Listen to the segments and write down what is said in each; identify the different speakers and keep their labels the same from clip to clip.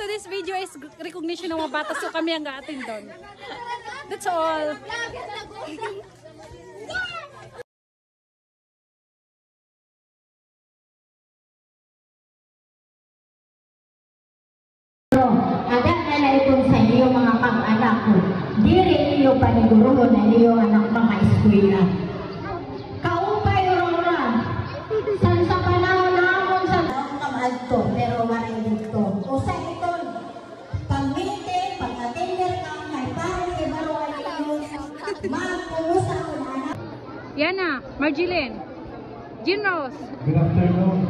Speaker 1: this video is recognition ng mga bata, so kami ang ga-attend doon. That's all.
Speaker 2: Agad na na itong sa iyo mga pag-anak ko. Di rin iyo paniguruhon na iyo anak mga eskwela. Kaupay Aurora, san sa panahon naman sa kamalto, pero waray dito. Usa ito, pag-meeting, pag-attender ka, may parang ibaro ay iyo, mag-umusa ko na anak.
Speaker 1: Yana, Marjilin, Jean Rose.
Speaker 3: Good afternoon.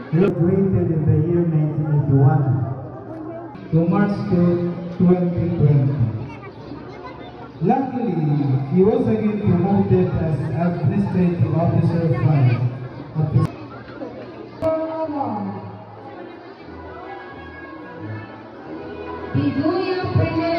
Speaker 3: Graduated in the year 1981 to March 2020. Luckily, he was again promoted as Administrative Officer 5 of the
Speaker 2: Biduya Prenel